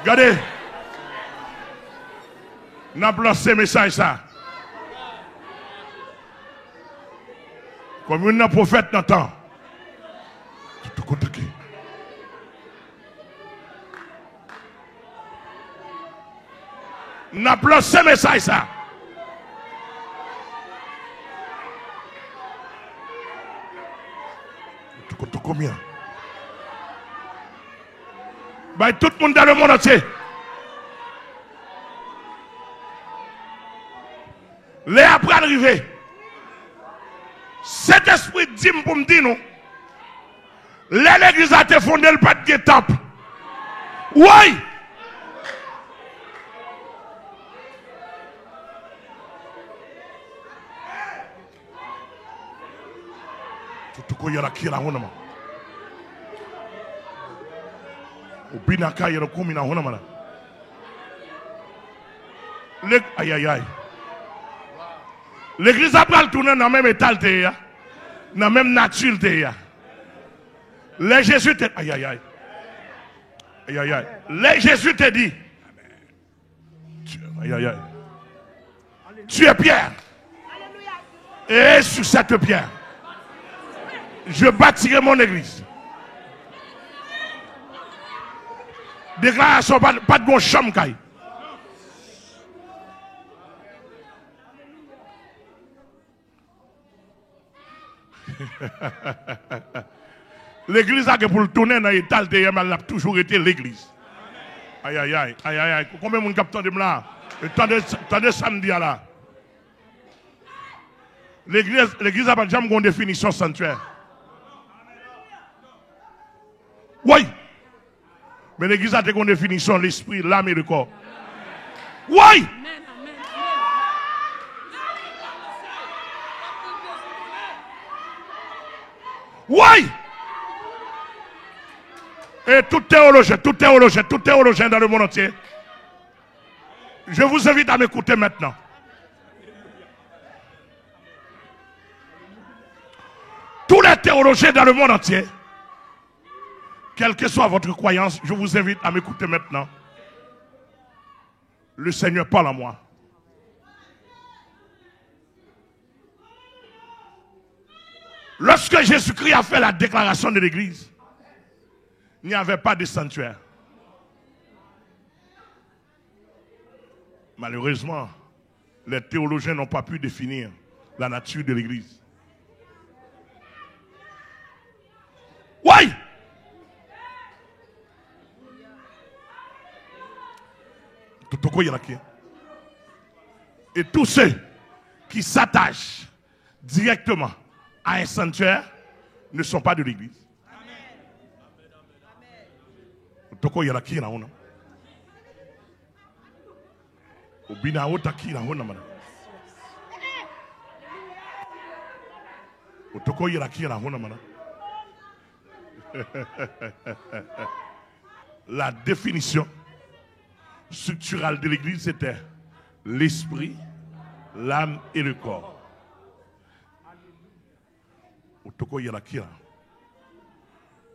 Regardez. Nous avons lancé message ça. Comme un prophète n'entend. Tout compliqué. Nous avons lancé message ça. Tout combien? Bah, tout le monde dans le monde entier. Les après arriver. Cet esprit dit pour me dire nous. L'église a été fondée le pas de temple. Oui. Tout quoi y a qui là on a. Au binaka y a comme na on a. Aïe aïe aïe. L'église a pris le tourner dans le même état, dans la même nature. Les Jésus te aïe aïe aïe. Aïe aïe aïe. Les Jésus te dit. Aïe aïe aïe. Tu es Pierre. Et sur cette pierre, je bâtirai mon église. Déclaration pas de bon chambre. L'église a pour le tourner dans l'état, elle a toujours été l'église. Aïe aïe aïe, aïe aïe aïe. Combien de monde capte de là? Attendez samedi là. L'église a pas jamais une définition sanctuaire. Oui. Mais l'église a une définition l'esprit, l'âme et le corps. Oui. Oui! Et tout théologien dans le monde entier, je vous invite à m'écouter maintenant. Tous les théologiens dans le monde entier, quelle que soit votre croyance, je vous invite à m'écouter maintenant. Le Seigneur parle à moi. Lorsque Jésus-Christ a fait la déclaration de l'église, il n'y avait pas de sanctuaire. Malheureusement, les théologiens n'ont pas pu définir la nature de l'église. Oui! Et tous ceux qui s'attachent directement à un sanctuaire ne sont pas de l'église. La définition structurelle de l'église c'était l'esprit, l'âme et le corps.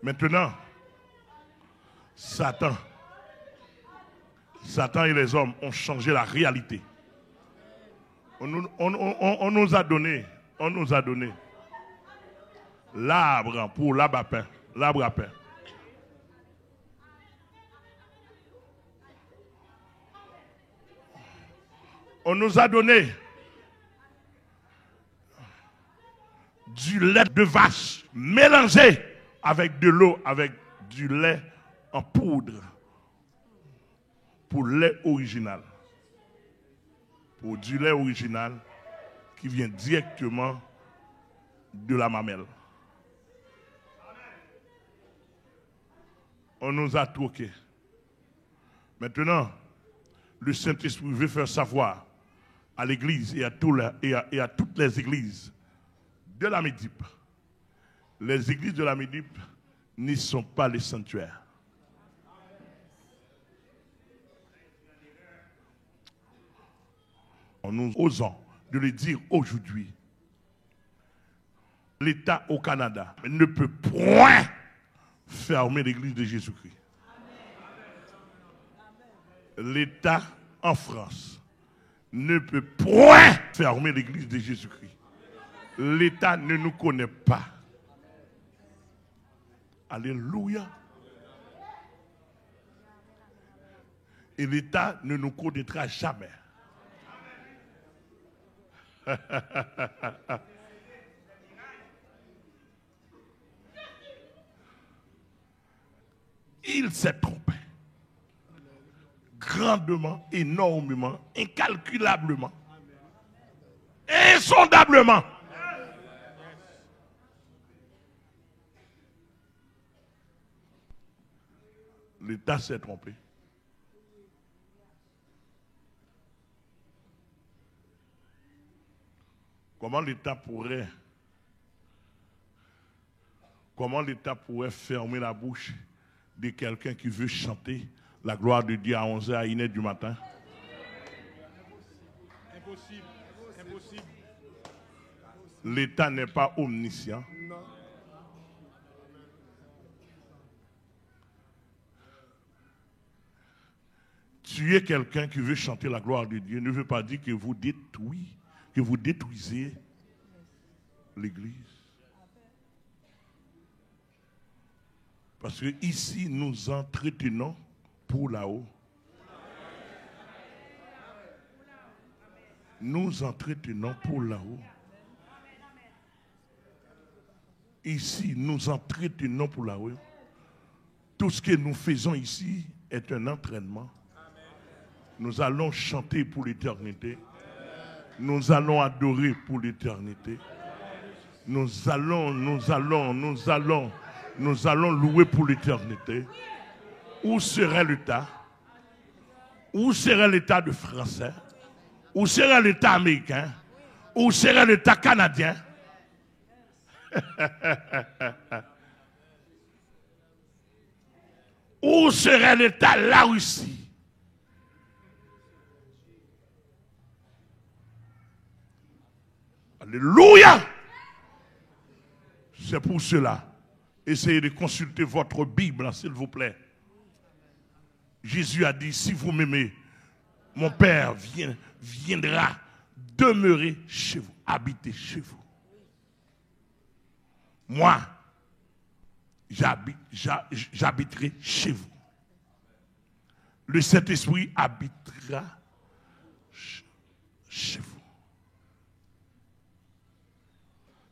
Maintenant, Satan et les hommes ont changé la réalité. On nous a donné l'arbre pour l'arbre à pain. L'arbre à pain. On nous a donné du lait de vache mélangé avec de l'eau, avec du lait en poudre pour lait original. Pour du lait original qui vient directement de la mamelle. On nous a troqué. Maintenant, le Saint-Esprit veut faire savoir à l'église et à toutes les églises de la Médip. Les églises de la Médip ne sont pas les sanctuaires. En nous osant de le dire aujourd'hui, l'État au Canada ne peut point fermer l'église de Jésus-Christ. l'État en France ne peut point fermer l'église de Jésus-Christ. L'État ne nous connaît pas. Alléluia. Et l'État ne nous connaîtra jamais. Il s'est trompé. Grandement, énormément, incalculablement, insondablement. L'État s'est trompé. Comment l'État pourrait fermer la bouche de quelqu'un qui veut chanter la gloire de Dieu à 11h à 1h du matin? Impossible. Impossible. L'État n'est pas omniscient. Non. Tuer quelqu'un qui veut chanter la gloire de Dieu ne veut pas dire que vous détruisez l'Église. Parce que ici, nous entretenons pour là-haut. Nous entretenons pour là-haut. Ici, nous entretenons pour là-haut. Tout ce que nous faisons ici est un entraînement. Nous allons chanter pour l'éternité. Nous allons adorer pour l'éternité. Nous allons louer pour l'éternité. Où serait l'État? Où serait l'État de français? Où serait l'État américain? Où serait l'État canadien? Où serait l'État la Russie? Alléluia! C'est pour cela. Essayez de consulter votre Bible, s'il vous plaît. Jésus a dit, si vous m'aimez, mon Père viendra demeurer chez vous, habiter chez vous. Moi, j'habiterai chez vous. Le Saint-Esprit habitera chez vous.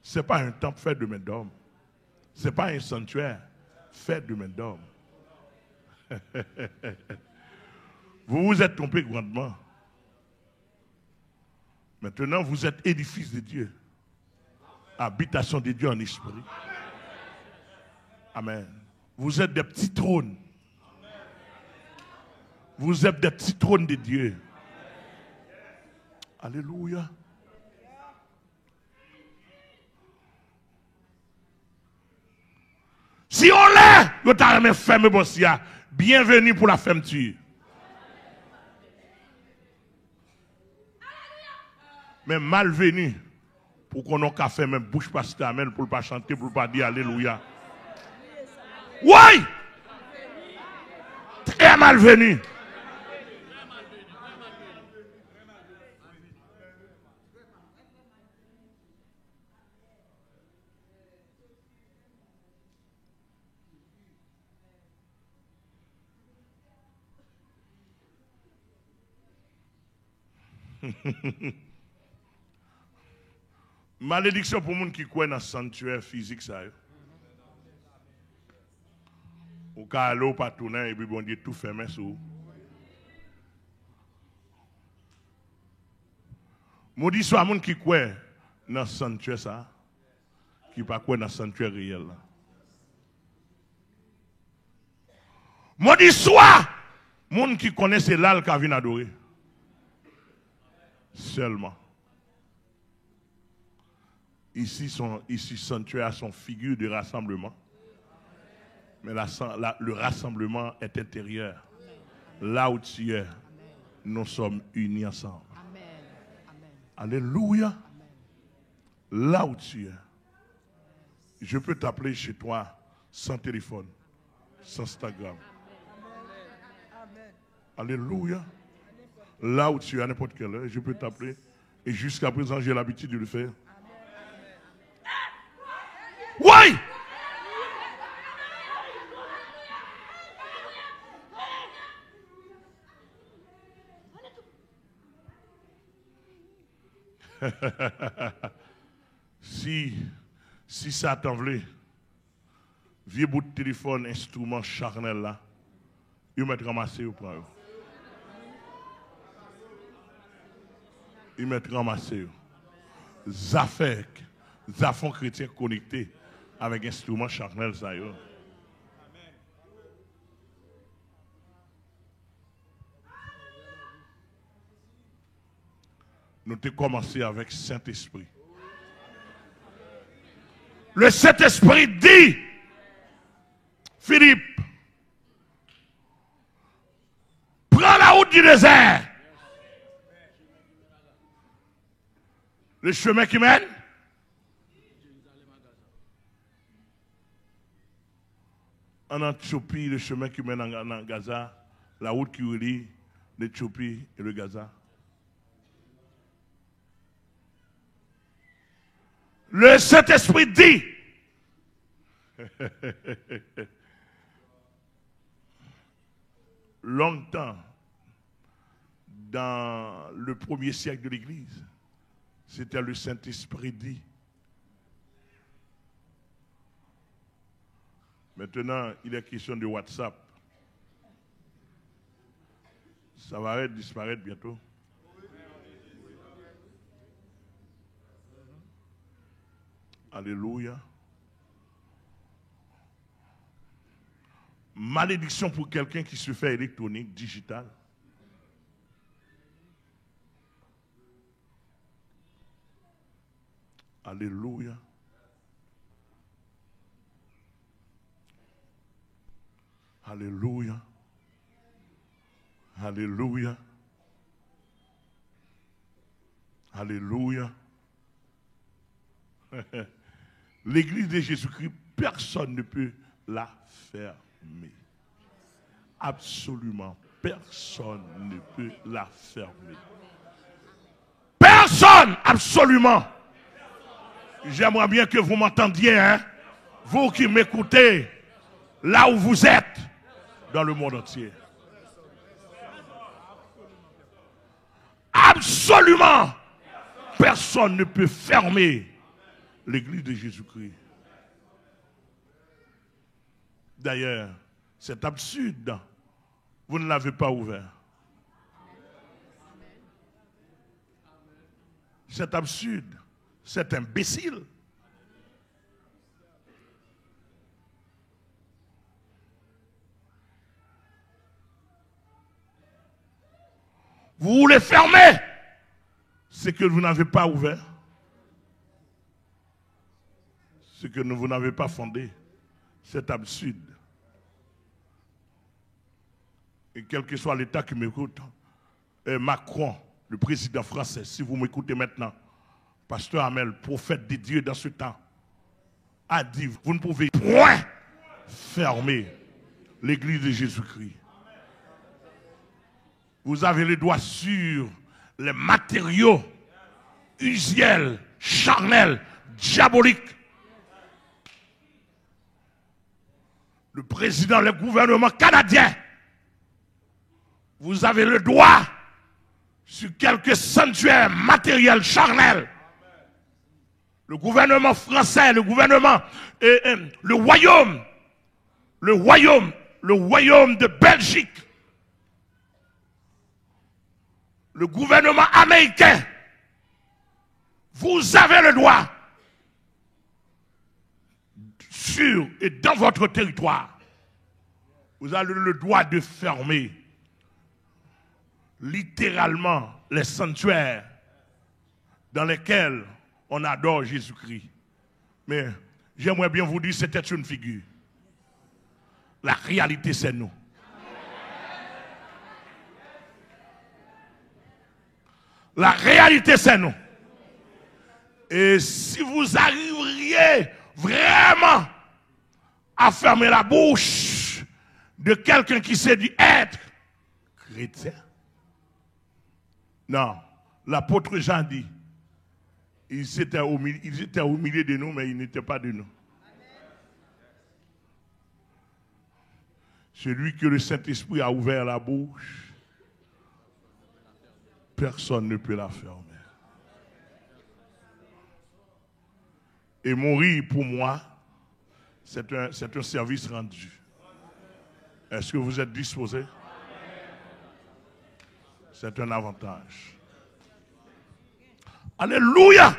Ce n'est pas un temple fait de main d'homme. Ce n'est pas un sanctuaire fait de main d'homme. Vous vous êtes trompé grandement. Maintenant, vous êtes édifice de Dieu. Habitation de Dieu en esprit. Amen. Vous êtes des petits trônes. Vous êtes des petits trônes de Dieu. Alléluia. Si on l'est, vous avez fermé bossia. Bienvenue pour la fermeture. Mais malvenu pour qu'on ait qu'à faire même bouche pasteur amen pour ne pas chanter, pour ne pas dire alléluia. Oui! Très malvenu. Malédiction pour les gens qui croient dans le sanctuaire physique. Ça. Ou quand aller au patronat et puis bon Dieu tout fermé sur. Maudit soit les gens qui croient dans le sanctuaire ça, qui ne croient pas dans le sanctuaire réel. Maudit soit les gens qui connaissent l'al qui viennent adorer. Seulement. Ici, sanctuaire sont figure de rassemblement. Mais le rassemblement est intérieur. Là où tu es, nous sommes unis ensemble. Alléluia. Là où tu es, je peux t'appeler chez toi sans téléphone, sans Instagram. Alléluia. Là où tu es à n'importe quelle heure, je peux t'appeler. Et jusqu'à présent, j'ai l'habitude de le faire. Oui! si ça t'en voulait, vieux bout de téléphone, instrument charnel là, il m'a ramassé au point. Il m'a ramassé. Zafek, Zafon chrétien connecté avec instrument charnel ça y est. Nous avons commencé avec Saint-Esprit. Le Saint-Esprit dit, Philippe, prends la route du désert. Le chemin qui mène en Éthiopie, le chemin qui mène en Gaza, la route qui relie l'Éthiopie et le Gaza. Le Saint-Esprit dit, longtemps, dans le premier siècle de l'Église, c'était le Saint-Esprit dit. Maintenant, il est question de WhatsApp. Ça va disparaître bientôt. Alléluia. Malédiction pour quelqu'un qui se fait électronique, digital. Alléluia. Alléluia. Alléluia. Alléluia. L'église de Jésus-Christ, personne ne peut la fermer. Absolument personne ne peut la fermer. Personne, absolument. J'aimerais bien que vous m'entendiez, hein? Vous qui m'écoutez, là où vous êtes, dans le monde entier. Absolument, personne ne peut fermer l'église de Jésus-Christ. D'ailleurs, c'est absurde. Vous ne l'avez pas ouvert. C'est absurde. C'est imbécile. Vous voulez fermer ce que vous n'avez pas ouvert. Ce que vous n'avez pas fondé. C'est absurde. Et quel que soit l'État qui m'écoute, Macron, le président français, si vous m'écoutez maintenant, Pasteur Hamel, prophète de Dieu dans ce temps, a dit, vous ne pouvez point fermer l'église de Jésus-Christ. Vous avez le doigt sur les matériaux usuels, charnels, diaboliques. Le président, le gouvernement canadien, vous avez le doigt sur quelques sanctuaires matériels, charnels. Le gouvernement français, le gouvernement, le royaume de Belgique, le gouvernement américain, vous avez le droit sur et dans votre territoire. Vous avez le droit de fermer littéralement les sanctuaires dans lesquels on adore Jésus-Christ. Mais j'aimerais bien vous dire, c'était une figure. La réalité, c'est nous. La réalité, c'est nous. Et si vous arriveriez vraiment à fermer la bouche de quelqu'un qui s'est dit être chrétiens. Non, l'apôtre Jean dit, ils étaient au milieu de nous, mais ils n'étaient pas de nous. Celui que le Saint-Esprit a ouvert la bouche, personne ne peut la fermer. Et mourir pour moi, c'est un service rendu. Est-ce que vous êtes disposés? C'est un avantage. Alléluia!